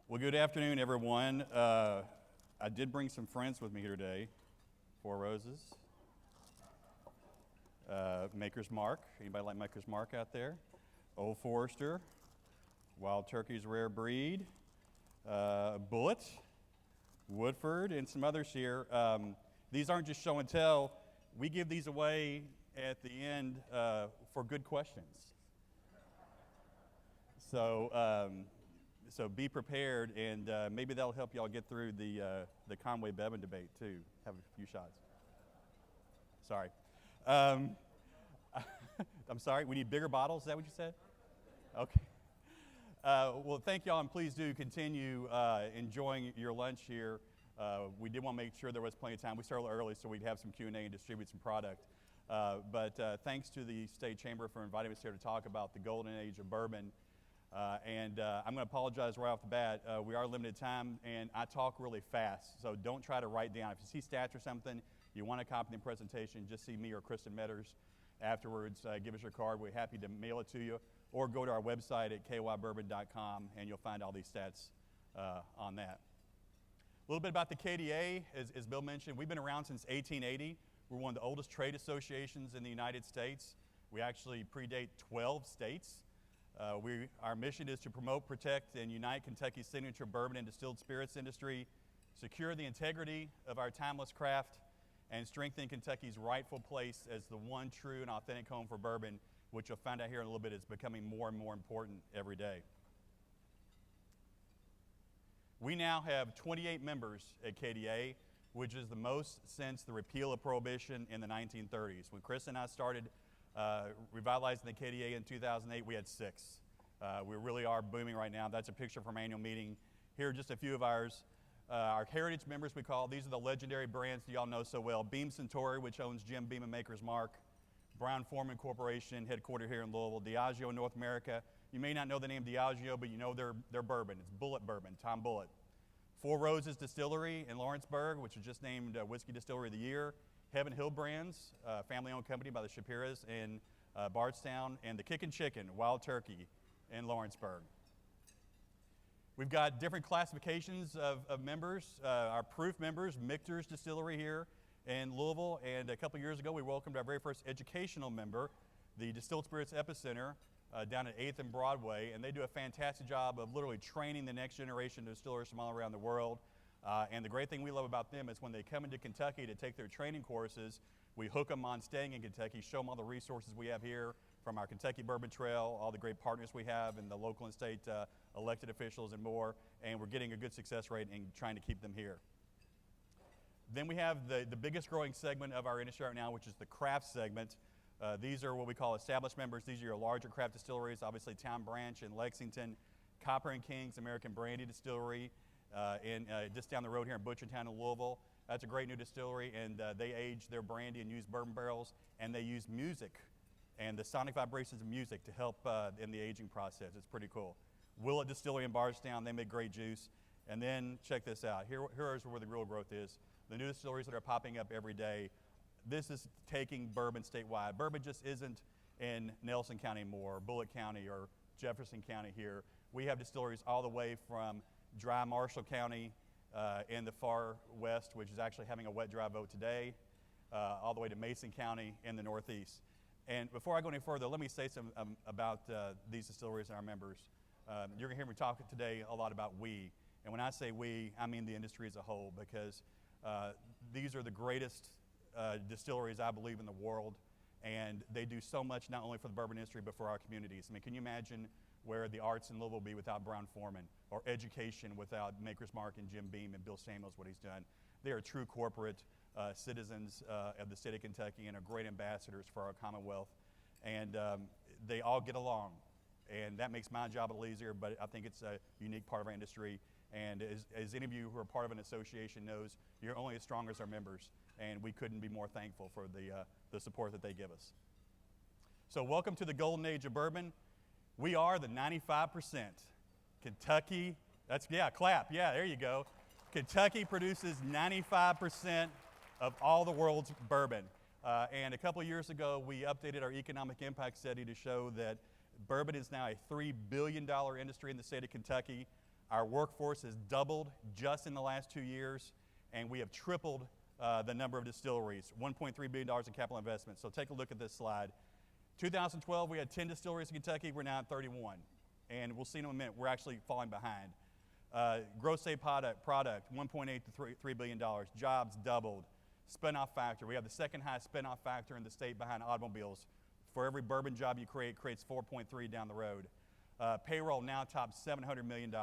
Well, good afternoon, everyone. I did bring some friends with me here today. Four Roses, Maker's Mark. Anybody like Maker's Mark out there? Old Forester, Wild Turkey's Rare Breed, Bullet, Woodford, and some others here. These aren't just show and tell. We give these away at the end for good questions. So be prepared, and maybe that'll help y'all get through the Conway Bevan debate too. Have a few shots. Sorry. I'm sorry. We need bigger bottles. Is that what you said? Okay. Well, thank y'all, and please do continue enjoying your lunch here. We did want to make sure there was plenty of time. We started early so we'd have some Q&A and distribute some product. But thanks to the State Chamber for inviting us here to talk about the golden age of bourbon. And I'm going to apologize right off the bat. We are limited time, and I talk really fast, so don't try to write down. If you see stats or something, you want a copy of the presentation, just see me or Kristen Metters afterwards. Give us your card. We're happy to mail it to you, or go to our website at kybourbon.com, and you'll find all these stats on that. A little bit about the KDA, as Bill mentioned, we've been around since 1880. We're one of the oldest trade associations in the United States. We actually predate 12 states. Our mission is to promote, protect, and unite Kentucky's signature bourbon and distilled spirits industry, secure the integrity of our timeless craft, and strengthen Kentucky's rightful place as the one true and authentic home for bourbon, which you'll find out here in a little bit is becoming more and more important every day. We now have 28 members at KDA, which is the most since the repeal of Prohibition in the 1930s. When Chris and I started revitalizing the KDA in 2008, we had 6. We really are booming right now. That's a picture from our annual meeting. Here are just a few of ours. Our heritage members, we call. These are the legendary brands that y'all know so well. Beam Suntory, which owns Jim Beam and Maker's Mark. Brown-Forman Corporation, headquartered here in Louisville. Diageo in North America. You may not know the name Diageo, but you know their bourbon. It's Bullet Bourbon, Tom Bullitt. Four Roses Distillery in Lawrenceburg, which was just named Whiskey Distillery of the Year. Heaven Hill Brands, family-owned company by the Shapiras in Bardstown, and the Kickin' Chicken, Wild Turkey in Lawrenceburg. We've got different classifications of members. Our proof members, Michter's Distillery here in Louisville, and a couple years ago we welcomed our very first educational member, the Distilled Spirits Epicenter down at 8th and Broadway, and they do a fantastic job of literally training the next generation of distillers from all around the world. And the great thing we love about them is when they come into Kentucky to take their training courses, we hook them on staying in Kentucky, show them all the resources we have here from our Kentucky Bourbon Trail, all the great partners we have, and the local and state elected officials and more, and we're getting a good success rate in trying to keep them here. Then we have the biggest growing segment of our industry right now, which is the craft segment. These are what we call established members. These are your larger craft distilleries, obviously Town Branch in Lexington, Copper and Kings American Brandy Distillery, just down the road here in Butchertown in Louisville. That's a great new distillery, and they age their brandy and use bourbon barrels, and they use music and the sonic vibrations of music to help in the aging process. It's pretty cool. Willett Distillery in Bardstown, they make great juice. And then check this out. Here is where the real growth is. The new distilleries that are popping up every day. This is taking bourbon statewide. Bourbon just isn't in Nelson County anymore, or Bullitt County, or Jefferson County here. We have distilleries all the way from dry Marshall County in the far west, which is actually having a wet dry vote today, all the way to Mason County in the northeast. And before I go any further, let me say something about these distilleries and our members. You're going to hear me talk today a lot about we. And when I say we, I mean the industry as a whole, because these are the greatest distilleries, I believe, in the world. And they do so much not only for the bourbon industry, but for our communities. I mean, can you imagine where the arts in Louisville would be without Brown-Forman, or education without Maker's Mark and Jim Beam and Bill Samuels, what he's done. They are true corporate citizens of the state of Kentucky and are great ambassadors for our Commonwealth. And they all get along. And that makes my job a little easier, but I think it's a unique part of our industry. And as any of you who are part of an association knows, you're only as strong as our members. And we couldn't be more thankful for the support that they give us. So welcome to the golden age of bourbon. We are the 95%. Kentucky, clap. Yeah, there you go. Kentucky produces 95% of all the world's bourbon. And a couple of years ago, we updated our economic impact study to show that bourbon is now a $3 billion industry in the state of Kentucky. Our workforce has doubled just in the last 2 years, and we have tripled the number of distilleries, $1.3 billion in capital investment. So take a look at this slide. 2012, we had 10 distilleries in Kentucky. We're now at 31. And we'll see in a minute, we're actually falling behind. Gross state product, $1.8 to $3 billion. Jobs doubled. Spin-off factor, we have the second highest spin-off factor in the state behind automobiles. For every bourbon job you create, it creates 4.3 down the road. Payroll now tops $700 million.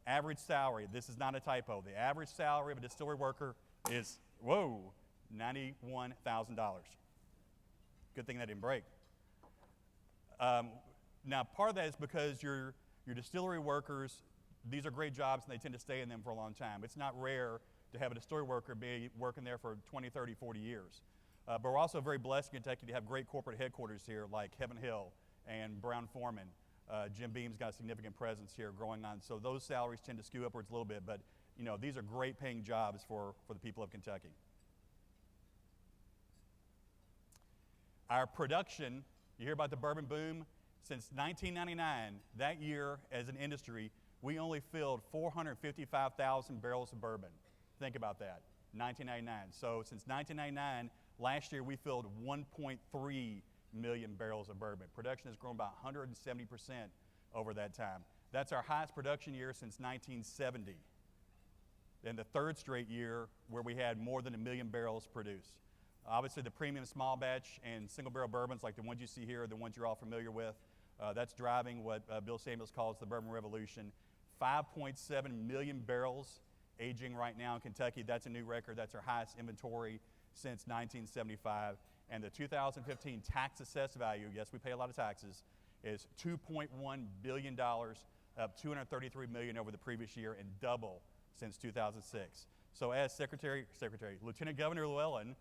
Average salary, this is not a typo. The average salary of a distillery worker is, $91,000. Good thing that didn't break. Now, part of that is because your distillery workers, these are great jobs and they tend to stay in them for a long time. It's not rare to have a distillery worker be working there for 20, 30, 40 years. But we're also very blessed in Kentucky to have great corporate headquarters here like Heaven Hill and Brown Forman. Jim Beam's got a significant presence here growing on. So those salaries tend to skew upwards a little bit, but these are great paying jobs for the people of Kentucky. Our production, you hear about the bourbon boom, since 1999, that year as an industry, we only filled 455,000 barrels of bourbon. Think about that, 1999. So since 1999, last year we filled 1.3 million barrels of bourbon. Production has grown by 170% over that time. That's our highest production year since 1970. And the third straight year where we had more than 1 million barrels produced. Obviously the premium small batch and single barrel bourbons like the ones you see here are the ones you're all familiar with. That's driving what Bill Samuels calls the bourbon revolution. 5.7 million barrels aging right now in Kentucky. That's a new record. That's our highest inventory since 1975. And the 2015 tax assessed value, yes, we pay a lot of taxes, is $2.1 billion, up $233 million over the previous year and double since 2006. So as Lieutenant Governor Llewellyn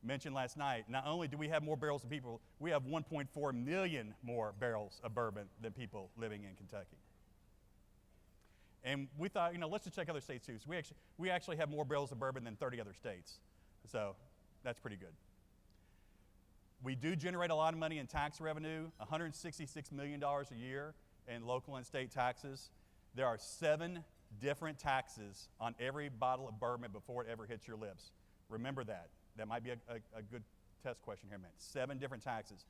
mentioned last night, not only do we have more barrels than people, we have 1.4 million more barrels of bourbon than people living in Kentucky. And we thought, let's just check other states too. So we actually have more barrels of bourbon than 30 other states. So that's pretty good. We do generate a lot of money in tax revenue, $166 million a year in local and state taxes. There are 7 different taxes on every bottle of bourbon before it ever hits your lips. Remember that. That might be a good test question here, man. 7 different taxes.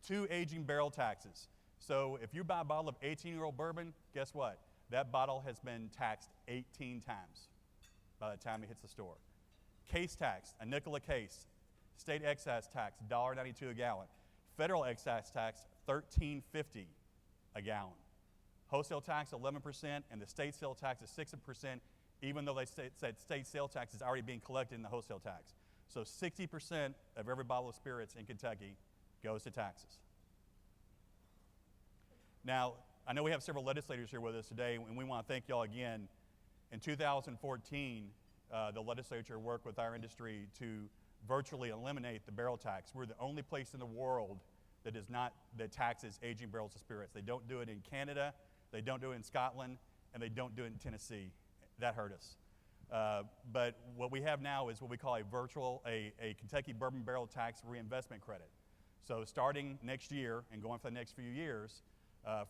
2 aging barrel taxes. So if you buy a bottle of 18-year-old bourbon, guess what? That bottle has been taxed 18 times by the time it hits the store. Case tax, a nickel a case. State excise tax, $1.92 a gallon. Federal excise tax, $13.50 a gallon. Wholesale tax, 11%, and the state sale tax is 6%, even though they said state sale tax is already being collected in the wholesale tax. So 60% of every bottle of spirits in Kentucky goes to taxes. Now, I know we have several legislators here with us today, and we want to thank y'all again. In 2014, the legislature worked with our industry to virtually eliminate the barrel tax. We're the only place in the world that taxes aging barrels of spirits. They don't do it in Canada, they don't do it in Scotland, and they don't do it in Tennessee. That hurt us. But what we have now is what we call a Kentucky bourbon barrel tax reinvestment credit. So starting next year and going for the next few years,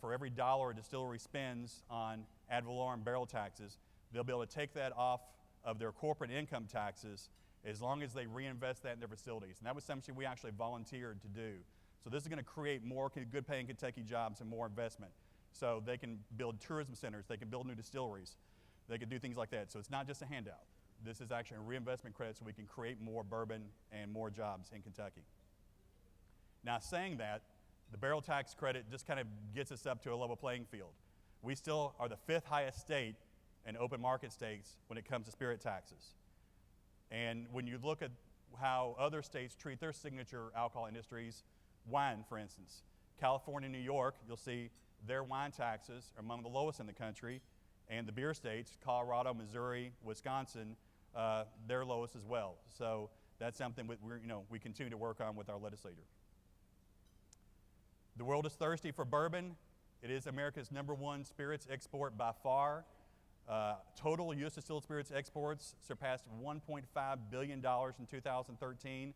for every dollar a distillery spends on ad valorem barrel taxes, they'll be able to take that off of their corporate income taxes as long as they reinvest that in their facilities. And that was something we actually volunteered to do. So this is going to create more good paying Kentucky jobs and more investment. So they can build tourism centers, they can build new distilleries, they can do things like that. So it's not just a handout. This is actually a reinvestment credit so we can create more bourbon and more jobs in Kentucky. Now saying that, the barrel tax credit just kind of gets us up to a level playing field. We still are the 5th highest state in open market states when it comes to spirit taxes. And when you look at how other states treat their signature alcohol industries, wine, for instance, California, New York, you'll see their wine taxes are among the lowest in the country, and the beer states, Colorado, Missouri, Wisconsin, they're lowest as well. So that's something we continue to work on with our legislature. The world is thirsty for bourbon. It is America's #1 spirits export by far. Total U.S. distilled spirits exports surpassed $1.5 billion in 2013.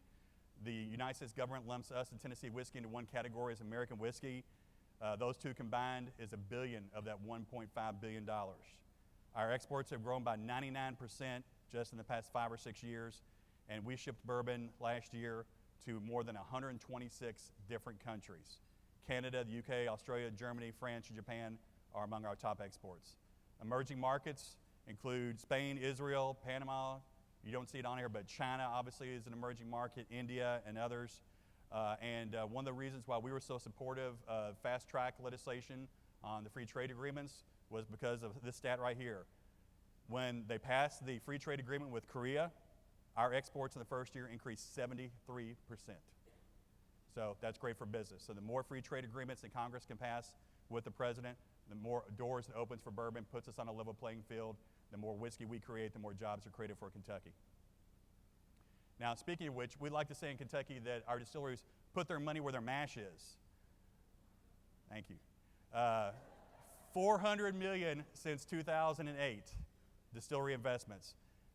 The United States government lumps us and Tennessee whiskey into one category as American whiskey. Those two combined is $1 billion of that $1.5 billion. Our exports have grown by 99% just in the past 5 or 6 years, and we shipped bourbon last year to more than 126 different countries. Canada, the UK, Australia, Germany, France, and Japan are among our top exports. Emerging markets include Spain, Israel, Panama. You don't see it on here, but China obviously is an emerging market, India, and others. One of the reasons why we were so supportive of fast-track legislation on the free trade agreements was because of this stat right here. When they passed the free trade agreement with Korea, our exports in the first year increased 73%. So that's great for business. So the more free trade agreements that Congress can pass with the president, the more doors it opens for bourbon, puts us on a level playing field. The more whiskey we create, the more jobs are created for Kentucky. Now, speaking of which, we like to say in Kentucky that our distilleries put their money where their mash is. Thank you. $400 million since 2008, distillery investments.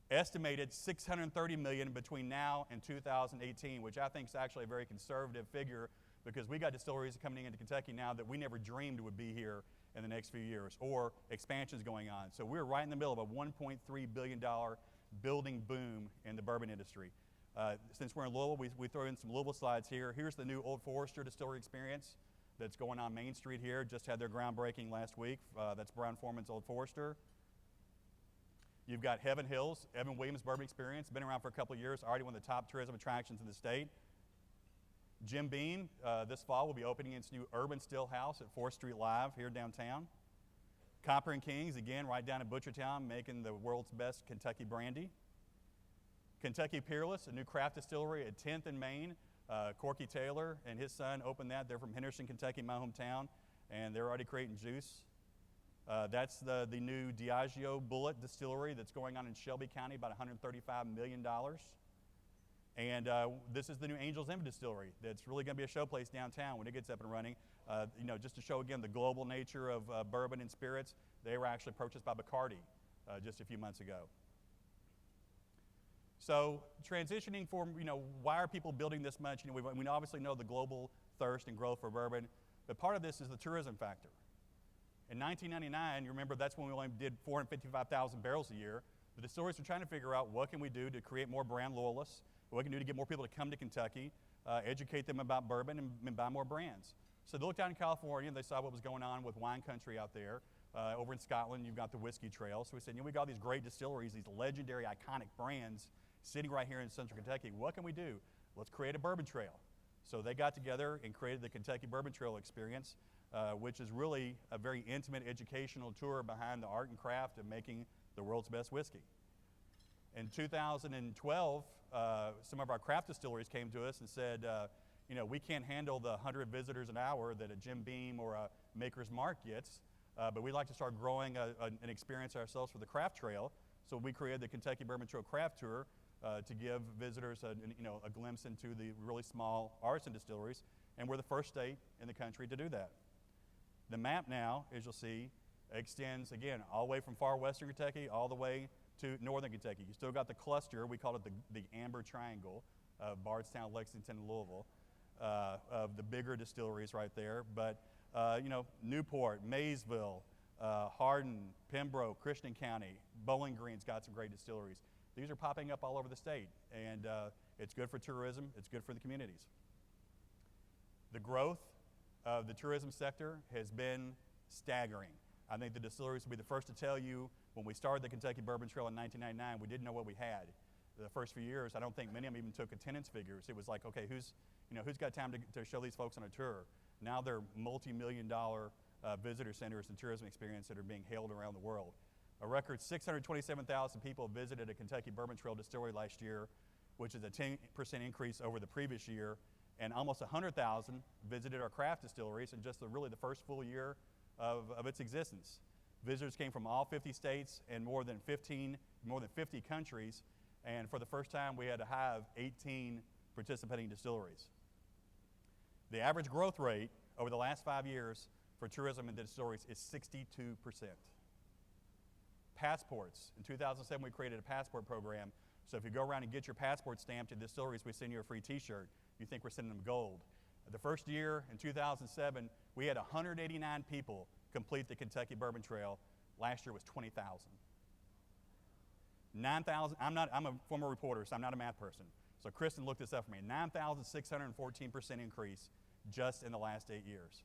Estimated $630 million between now and 2018, which I think is actually a very conservative figure because we got distilleries coming into Kentucky now that we never dreamed would be here in the next few years, or expansions going on. So we're right in the middle of a $1.3 billion building boom in the bourbon industry. Since we're in Louisville, we throw in some Louisville slides here. Here's the new Old Forester distillery experience that's going on Main Street here. Just had their groundbreaking last week. That's Brown-Forman's Old Forester. You've got Heaven Hills, Evan Williams Bourbon Experience, been around for a couple of years, already one of the top tourism attractions in the state. Jim Beam, this fall, will be opening its new Urban Still House at 4th Street Live here downtown. Copper and Kings, again, right down in Butchertown, making the world's best Kentucky brandy. Kentucky Peerless, a new craft distillery at 10th and Main. Corky Taylor and his son opened that. They're from Henderson, Kentucky, my hometown, and they're already creating juice. That's the new Diageo Bullet Distillery that's going on in Shelby County, about $135 million. And this is the new Angel's Envy Distillery that's really going to be a showplace downtown when it gets up and running. Just to show again the global nature of bourbon and spirits, they were actually purchased by Bacardi just a few months ago. So transitioning from, why are people building this much? We obviously know the global thirst and growth for bourbon, but part of this is the tourism factor. In 1999, you remember that's when we only did 455,000 barrels a year. The distilleries were trying to figure out what can we do to create more brand loyalists, what can we do to get more people to come to Kentucky, educate them about bourbon and buy more brands. So they looked out in California and they saw what was going on with wine country out there. Over in Scotland, you've got the whiskey trail. So we said, we got all these great distilleries, these legendary, iconic brands sitting right here in central Kentucky. What can we do? Let's create a bourbon trail. So they got together and created the Kentucky Bourbon Trail Experience, which is really a very intimate educational tour behind the art and craft of making the world's best whiskey. In 2012, some of our craft distilleries came to us and said, we can't handle the 100 visitors an hour that a Jim Beam or a Maker's Mark gets, but we'd like to start growing an experience ourselves for the craft trail. So we created the Kentucky Bourbon Trail Craft Tour to give visitors a glimpse into the really small artisan distilleries, and we're the first state in the country to do that. The map now, as you'll see, extends, again, all the way from far western Kentucky all the way to northern Kentucky. You still got the cluster, we call it the Amber Triangle of Bardstown, Lexington, and Louisville, of the bigger distilleries right there. But, Newport, Maysville, Hardin, Pembroke, Christian County, Bowling Green's got some great distilleries. These are popping up all over the state, and it's good for tourism, it's good for the communities. The growth of the tourism sector has been staggering. I think the distilleries will be the first to tell you, when we started the Kentucky Bourbon Trail in 1999, we didn't know what we had. The first few years, I don't think many of them even took attendance figures. It was like, okay, who's got time to show these folks on a tour? Now they're multi-million-dollar visitor centers and tourism experience that are being hailed around the world. A record 627,000 people visited a Kentucky Bourbon Trail distillery last year, which is a 10% increase over the previous year, and almost 100,000 visited our craft distilleries in just really the first full year of its existence. Visitors came from all 50 states and more than 50 countries, and for the first time we had to have 18 participating distilleries. The average growth rate over the last 5 years for tourism and distilleries is 62%. Passports. In 2007, we created a passport program. So if you go around and get your passport stamped at distilleries, we send you a free t-shirt. You think we're sending them gold. The first year, in 2007, we had 189 people complete the Kentucky Bourbon Trail. Last year was 20,000. 9,000, I'm a former reporter, so I'm not a math person. So Kristen looked this up for me. 9,614% increase just in the last 8 years.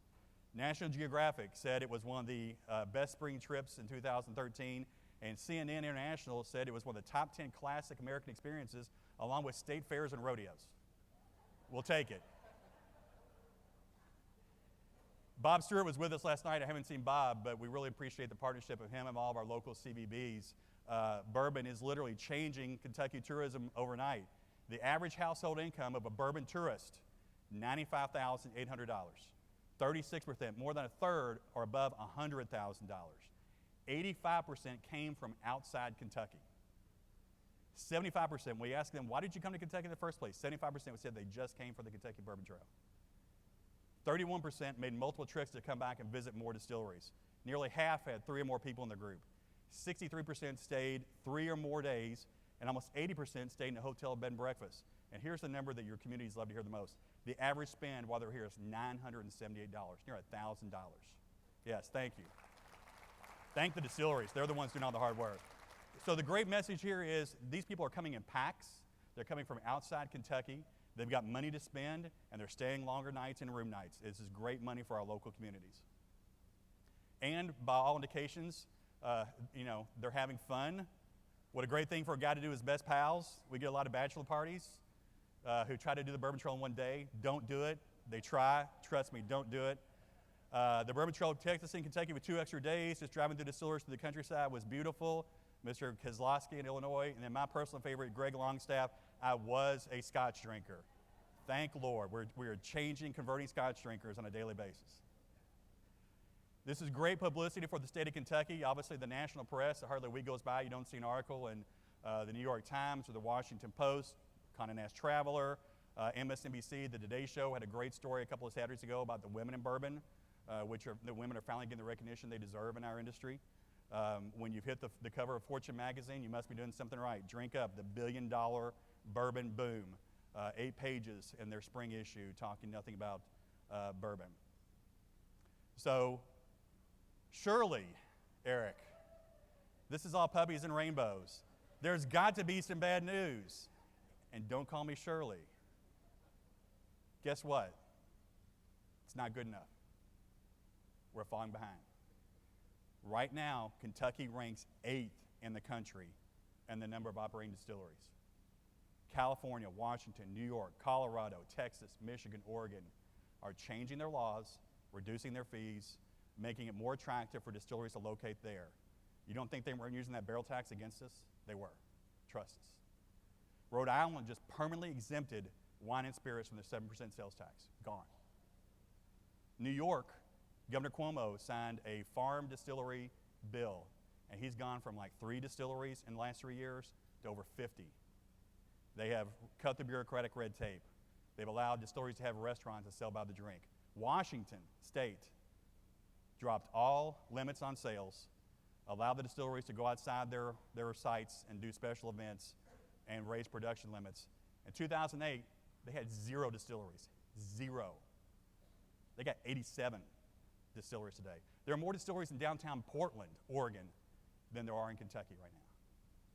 National Geographic said it was one of the best spring trips in 2013, and CNN International said it was one of the top 10 classic American experiences, along with state fairs and rodeos. We'll take it. Bob Stewart was with us last night. I haven't seen Bob, but we really appreciate the partnership of him and all of our local CVBs. Bourbon is literally changing Kentucky tourism overnight. The average household income of a bourbon tourist, $95,800. 36%, more than a third, are above $100,000. 85% came from outside Kentucky. 75%, we asked them, why did you come to Kentucky in the first place? 75% said they just came for the Kentucky Bourbon Trail. 31% made multiple trips to come back and visit more distilleries. Nearly half had 3 or more people in the group. 63% stayed 3 or more days, and almost 80% stayed in a hotel bed and breakfast. And here's the number that your communities love to hear the most. The average spend while they're here is $978, near $1,000. Yes, thank you. Thank the distilleries. They're the ones doing all the hard work. So the great message here is these people are coming in packs. They're coming from outside Kentucky. They've got money to spend, and they're staying longer nights and room nights. This is great money for our local communities. And by all indications, they're having fun. What a great thing for a guy to do with his best pals. We get a lot of bachelor parties who try to do the Bourbon Trail in one day. Don't do it. They try. Trust me, don't do it. The Bourbon Trail, Texas and Kentucky with 2 extra days, just driving through distillers to the countryside was beautiful. Mr. Kozlowski in Illinois, and then my personal favorite, Greg Longstaff. I was a Scotch drinker. Thank Lord, we are changing, converting Scotch drinkers on a daily basis. This is great publicity for the state of Kentucky. Obviously, the national press, hardly a week goes by, you don't see an article in the New York Times or the Washington Post, Condé Nast Traveler, MSNBC, The Today Show had a great story a couple of Saturdays ago about the women in bourbon, the women are finally getting the recognition they deserve in our industry. When you've hit the cover of Fortune magazine, you must be doing something right. Drink Up, the $1 billion bourbon boom. 8 pages in their spring issue talking nothing about bourbon. So, surely, Eric, this is all puppies and rainbows. There's got to be some bad news. And don't call me Shirley. Guess what? It's not good enough. We're falling behind. Right now, Kentucky ranks 8th in the country in the number of operating distilleries. California, Washington, New York, Colorado, Texas, Michigan, Oregon are changing their laws, reducing their fees, making it more attractive for distilleries to locate there. You don't think they were using that barrel tax against us? They were. Trust us. Rhode Island just permanently exempted wine and spirits from the 7% sales tax. Gone. New York, Governor Cuomo signed a farm distillery bill, and he's gone from like 3 distilleries in the last 3 years to over 50. They have cut the bureaucratic red tape. They've allowed distilleries to have restaurants that sell by the drink. Washington State dropped all limits on sales, allowed the distilleries to go outside their sites and do special events and raise production limits. In 2008, they had 0 distilleries. 0. They got 87 distilleries today. There are more distilleries in downtown Portland, Oregon, than there are in Kentucky right now.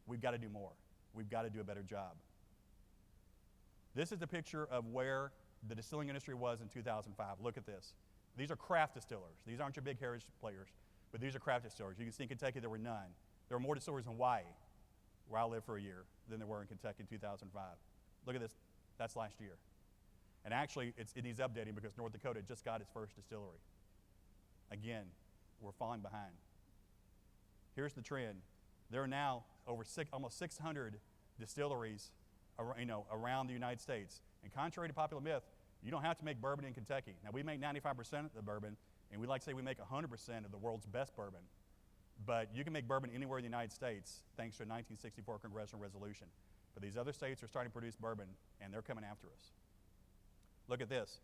We've got to do more. We've got to do a better job. This is a picture of where the distilling industry was in 2005. Look at this. These are craft distillers. These aren't your big heritage players, but these are craft distillers. You can see in Kentucky there were none. There were more distilleries in Hawaii, where I lived for a year, than there were in Kentucky in 2005. Look at this. That's last year. And actually, it needs updating because North Dakota just got its first distillery. Again, we're falling behind. Here's the trend. There are now almost 600 distilleries around the United States. And contrary to popular myth, you don't have to make bourbon in Kentucky. Now, we make 95% of the bourbon, and we like to say we make 100% of the world's best bourbon. But you can make bourbon anywhere in the United States thanks to a 1964 congressional resolution. But these other states are starting to produce bourbon, and they're coming after us. Look at this.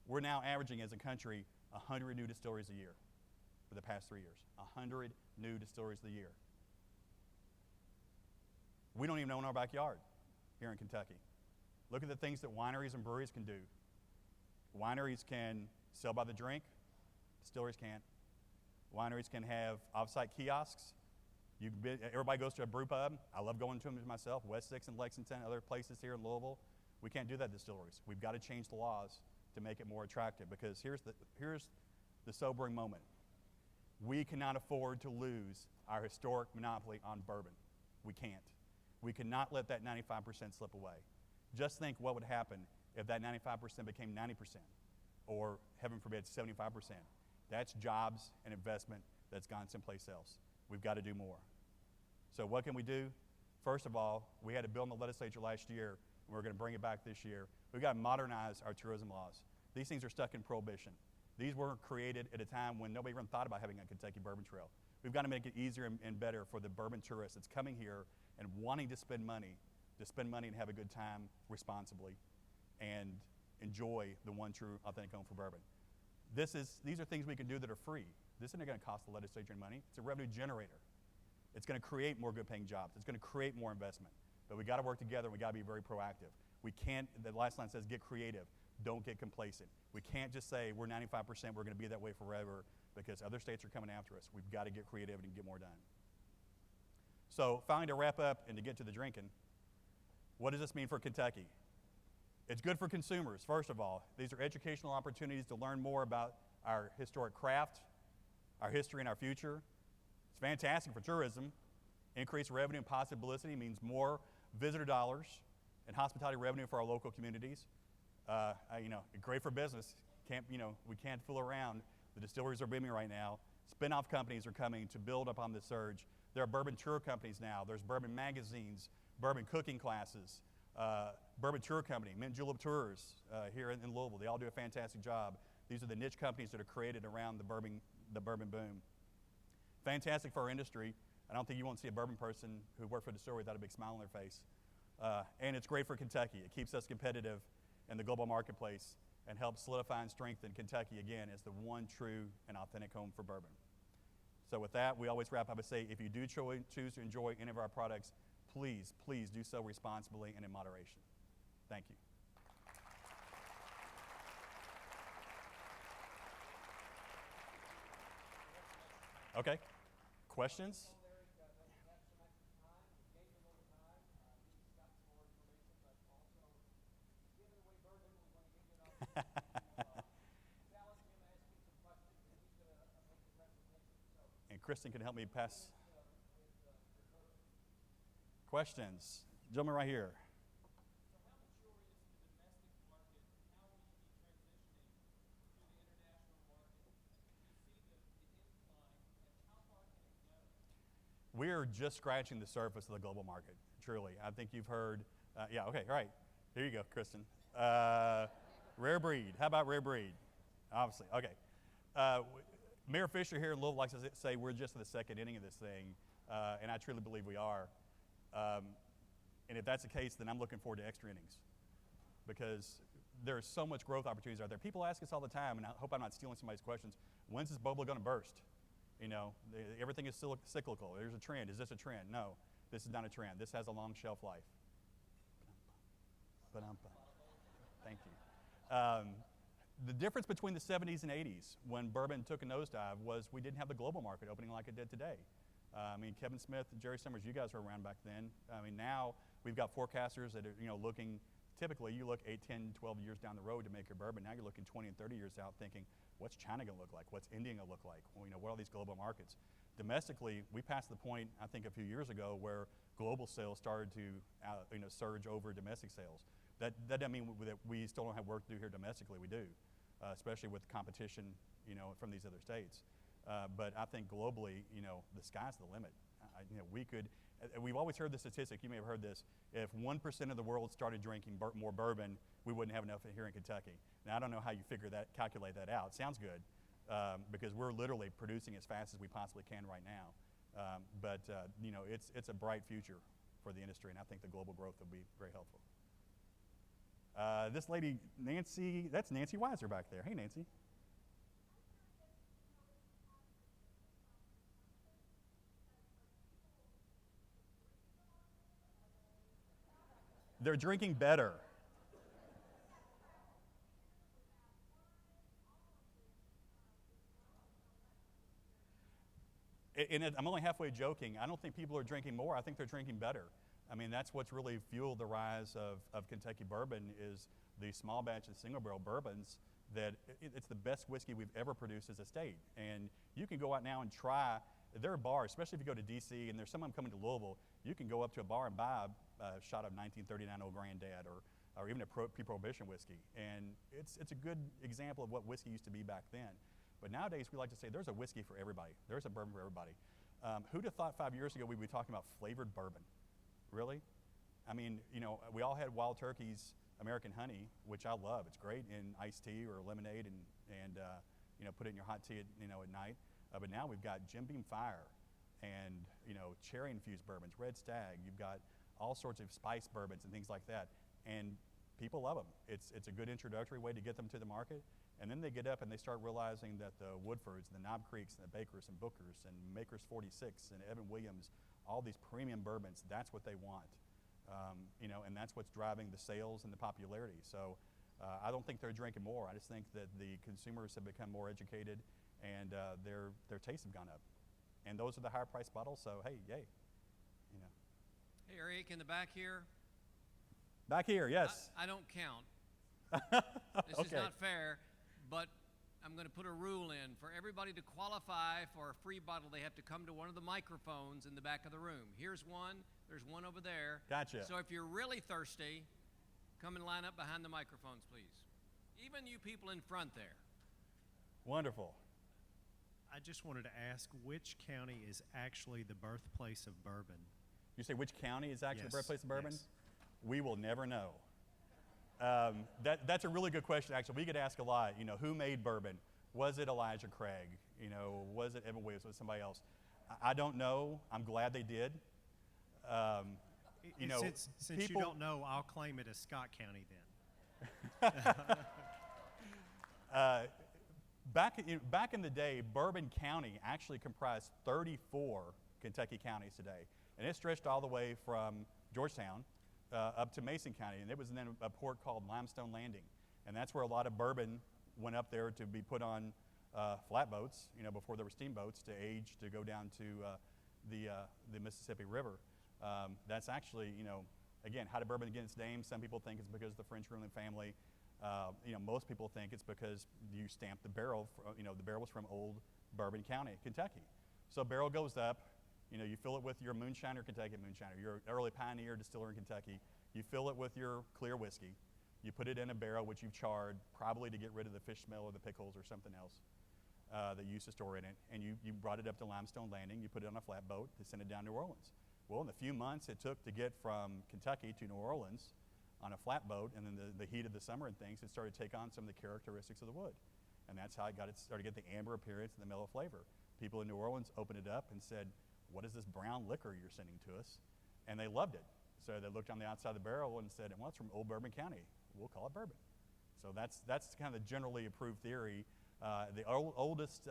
We're now averaging as a country 100 new distilleries a year for the past 3 years. 100 new distilleries a year. We don't even know in our backyard here in Kentucky. Look at the things that wineries and breweries can do Wineries can sell by the drink. Distilleries can't. Wineries can have off-site kiosks. Everybody goes to a brew pub. I love going to them myself. West 6 in Lexington, other places here in Louisville. We can't do that at distilleries. We've got to change the laws to make it more attractive, because here's the sobering moment. We cannot afford to lose our historic monopoly on bourbon. We can't. We cannot let that 95% slip away. Just think what would happen if that 95% became 90%, or heaven forbid, 75%. That's jobs and investment that's gone someplace else. We've got to do more. So what can we do? First of all, we had a bill in the legislature last year, and we're going to bring it back this year. We've got to modernize our tourism laws. These things are stuck in prohibition. These weren't created at a time when nobody even thought about having a Kentucky Bourbon Trail. We've got to make it easier and better for the bourbon tourist that's coming here and wanting to spend money and have a good time responsibly and enjoy the one true authentic home for bourbon. These are things we can do that are free. This isn't going to cost the legislature any money. It's a revenue generator. It's going to create more good paying jobs. It's going to create more investment. But we got to work together, and we got to be very proactive. We can't, the last line says, get creative. Don't get complacent. We can't just say we're 95%, we're going to be that way forever, because other states are coming after us. We've got to get creative and get more done. So finally, to wrap up and to get to the drinking, what does this mean for Kentucky? It's good for consumers, first of all. These are educational opportunities to learn more about our historic craft, our history, and our future. It's fantastic for tourism. Increased revenue and positive publicity means more visitor dollars and hospitality revenue for our local communities. Great for business. We can't fool around. The distilleries are booming right now. Spin-off companies are coming to build upon this surge. There are bourbon tour companies now. There's bourbon magazines, bourbon cooking classes, bourbon tour company, Mint Julep Tours here in Louisville. They all do a fantastic job. These are the niche companies that are created around the bourbon boom. Fantastic for our industry. I don't think you won't see a bourbon person who worked for a distillery without a big smile on their face. And it's great for Kentucky. It keeps us competitive in the global marketplace and helps solidify and strengthen Kentucky again as the one true and authentic home for bourbon. So with that, we always wrap up and say, if you do choose to enjoy any of our products, please do so responsibly and in moderation. Thank you. Okay, questions? And Kristen can help me pass questions. Gentleman right here. We are just scratching the surface of the global market, truly. I think you've heard, okay, all right. Here you go, Kristen. Rare breed. How about rare breed? Obviously, okay. Mayor Fisher here in Louisville likes to say we're just in the second inning of this thing, and I truly believe we are. And if that's the case, then I'm looking forward to extra innings, because there's so much growth opportunities out there. People ask us all the time, and I hope I'm not stealing somebody's questions, when's this bubble going to burst? Everything is still cyclical. There's a trend. Is this a trend? No, this is not a trend. This has a long shelf life. Thank you. The difference between the 70s and 80s, when bourbon took a nosedive, was we didn't have the global market opening like it did today. Kevin Smith, Jerry Summers, you guys were around back then. Now we've got forecasters that are looking, typically you look 8, 10, 12 years down the road to make your bourbon. Now you're looking 20 and 30 years out thinking, what's China going to look like? What's India going to look like? What are these global markets? Domestically, we passed the point, I think a few years ago, where global sales started to surge over domestic sales. That doesn't mean that we still don't have work to do here domestically. We do, especially with competition, from these other states. But I think globally, the sky's the limit. We've always heard the statistic, you may have heard this, if 1% of the world started drinking more bourbon, we wouldn't have enough here in Kentucky. Now, I don't know how you calculate that out. Sounds good, because we're literally producing as fast as we possibly can right now. But it's a bright future for the industry, and I think the global growth will be very helpful. This lady, Nancy, that's Nancy Weiser back there. Hey, Nancy. They're drinking better. I'm only halfway joking. I don't think people are drinking more. I think they're drinking better. I mean, that's what's really fueled the rise of Kentucky bourbon is the small batch and single barrel bourbons that it's the best whiskey we've ever produced as a state. And you can go out now and try, there are bars, especially if you go to DC and there's someone coming to Louisville, you can go up to a bar and buy a shot of 1939 Old Granddad or even a pre-Prohibition whiskey. And it's a good example of what whiskey used to be back then. But nowadays we like to say there's a whiskey for everybody. There's a bourbon for everybody. Who'd have thought 5 years ago we'd be talking about flavored bourbon? Really? I mean, you know, we all had Wild Turkey's American Honey, which I love. It's great in iced tea or lemonade and you know, put it in your hot tea at night. But now we've got Jim Beam Fire and, you know, cherry infused bourbons, Red Stag. You've got all sorts of spice bourbons and things like that. And people love them. It's a good introductory way to get them to the market. And then they get up and they start realizing that the Woodfords, the Knob Creeks, and the Bakers and Bookers, and Makers 46, and Evan Williams, all these premium bourbons, that's what they want. You know, and that's what's driving the sales and the popularity. So I don't think they're drinking more. I just think that the consumers have become more educated and their tastes have gone up. And those are the higher priced bottles, so hey, yay. You know. Hey, Eric, in the back here. Back here, yes. I don't count. This Okay. is not fair, but I'm going to put a rule in. For everybody to qualify for a free bottle, they have to come to one of the microphones in the back of the room. Here's one. There's one over there. Gotcha. So if you're really thirsty, come and line up behind the microphones, please. Even you people in front there. Wonderful. I just wanted to ask, which county is actually the birthplace of bourbon? You say which county is actually Yes, the birthplace of bourbon? yes. We will never know. That's a really good question, actually. We get asked a lot, you know, who made bourbon? Was it Elijah Craig? You know, was it Evan Williams? Was it somebody else? I don't know. I'm glad they did. You know, Since you people, don't know, I'll claim it as Scott County then. back in the day, Bourbon County actually comprised 34 Kentucky counties today. And it stretched all the way from Georgetown up to Mason County. And it was then a port called Limestone Landing. And that's where a lot of bourbon went up there to be put on flatboats, you know, before there were steamboats to age to go down to the Mississippi River. That's actually, you know, again, how did bourbon get its name? Some people think it's because of the French ruling family. You know, most people think it's because you stamped the barrel, you know, the barrel was from Old Bourbon County, Kentucky. So a barrel goes up, you know, you fill it with your moonshine or Kentucky moonshine, or your early pioneer distiller in Kentucky. You fill it with your clear whiskey. You put it in a barrel which you've charred, probably to get rid of the fish smell or the pickles or something else that you used to store in it. And you brought it up to Limestone Landing. You put it on a flatboat to send it down to New Orleans. Well, in the few months it took to get from Kentucky to New Orleans on a flatboat, and then the heat of the summer and things, it started to take on some of the characteristics of the wood. And that's how it started to get the amber appearance and the mellow flavor. People in New Orleans opened it up and said, what is this brown liquor you're sending to us? And they loved it. So they looked on the outside of the barrel and said, well, it's from Old Bourbon County. We'll call it bourbon. So that's kind of the generally approved theory. The oldest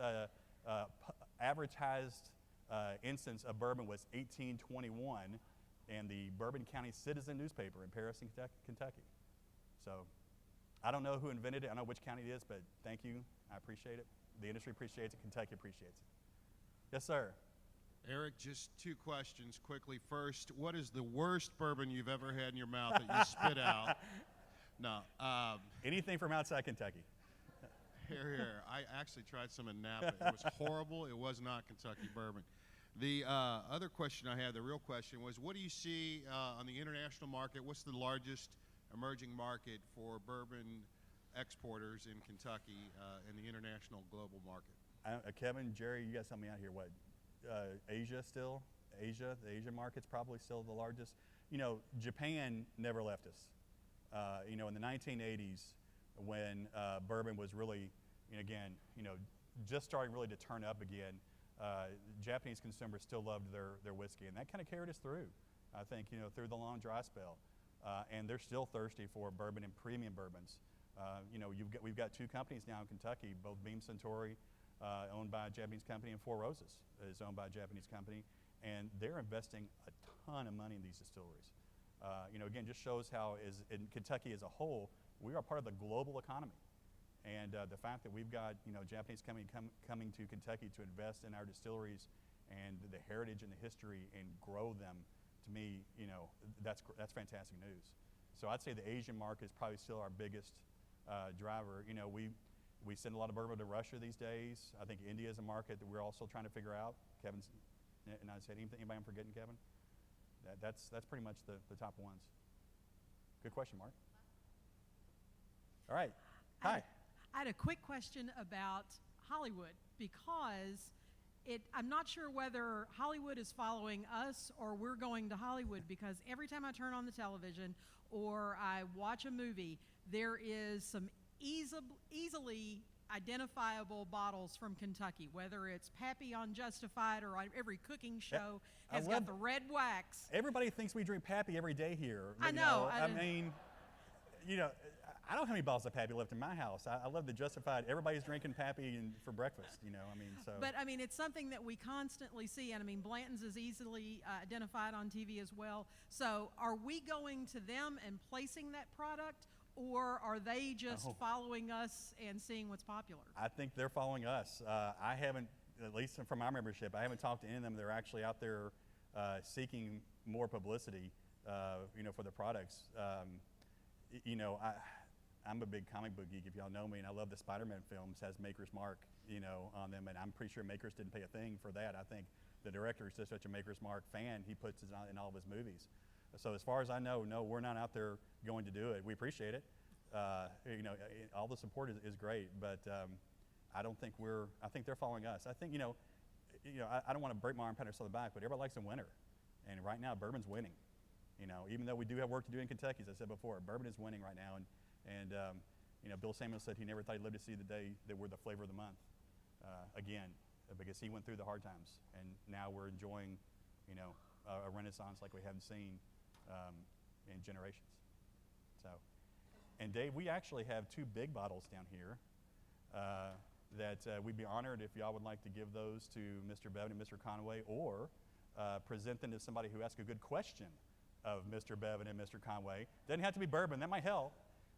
advertised instance of bourbon was 1821 in the Bourbon County Citizen newspaper in Paris, Kentucky. So I don't know who invented it. I don't know which county it is, but thank you. I appreciate it. The industry appreciates it. Kentucky appreciates it. Yes, sir. Eric, just two questions quickly. First, what is the worst bourbon you've ever had in your mouth that you spit out? No. Anything from outside Kentucky. Here. I actually tried some in Napa. It was horrible. It was not Kentucky bourbon. The other question I had, the real question, was what do you see on the international market? What's the largest emerging market for bourbon exporters in Kentucky in the international global market? Kevin, Jerry, you guys help me out here. What? Asia still? Asia, the Asian market's probably still the largest. You know, Japan never left us. You know, in the 1980s, when bourbon was really, again, you know, just starting really to turn up again, Japanese consumers still loved their whiskey, and that kind of carried us through, I think, you know, through the long dry spell. And they're still thirsty for bourbon and premium bourbons. You know, we've got two companies now in Kentucky, both Beam Suntory, owned by a Japanese company, and Four Roses is owned by a Japanese company, and they're investing a ton of money in these distilleries. You know, again, just shows how in Kentucky as a whole, we are part of the global economy. And the fact that we've got, you know, Japanese company coming to Kentucky to invest in our distilleries and the heritage and the history and grow them, to me, that's fantastic news. So I'd say the Asian market is probably still our biggest driver. We send a lot of bourbon to Russia these days. I think India is a market that we're also trying to figure out. Kevin's, and I said, anybody I'm forgetting, Kevin? That's pretty much the top ones. Good question, Mark. All right. Hi. I had a quick question about Hollywood, because I'm not sure whether Hollywood is following us or we're going to Hollywood, because every time I turn on the television or I watch a movie, there is some easily identifiable bottles from Kentucky, whether it's Pappy on Justified or on every cooking show has got the red wax. Everybody thinks we drink Pappy every day here. I know. I mean, I don't have any bottles of Pappy left in my house. I love the Justified. Everybody's drinking Pappy for breakfast, so. But I mean, it's something that we constantly see, and I mean, Blanton's is easily identified on TV as well. So are we going to them and placing that product, or are they just following us and seeing what's popular? I think they're following us. I haven't, at least from our membership, I haven't talked to any of them. They're actually out there seeking more publicity, for the products. I'm a big comic book geek, if y'all know me, and I love the Spider-Man films, has Maker's Mark, on them, and I'm pretty sure Maker's didn't pay a thing for that. I think the director is just such a Maker's Mark fan, he puts it in all of his movies. So as far as I know, no, we're not out there going to do it. We appreciate it. All the support is great, but I don't think I think they're following us. I think, I don't want to break my arm, pat ourselves on the back, but everybody likes a winner. And right now, bourbon's winning. Even though we do have work to do in Kentucky, as I said before, bourbon is winning right now. And Bill Samuel said he never thought he'd live to see the day that we're the flavor of the month again, because he went through the hard times. And now we're enjoying, a renaissance like we haven't seen in generations. So, and Dave, we actually have 2 big bottles down here that we'd be honored if y'all would like to give those to Mr. Bevan and Mr. Conway, or present them to somebody who asked a good question of Mr. Bevan and Mr. Conway. Doesn't have to be bourbon, that might help.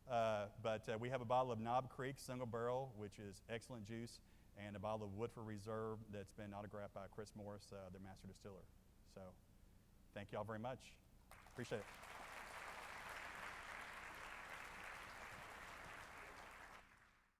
But we have a bottle of Knob Creek Single Barrel, which is excellent juice, and a bottle of Woodford Reserve that's been autographed by Chris Morris, their master distiller. So thank you all very much. Appreciate it.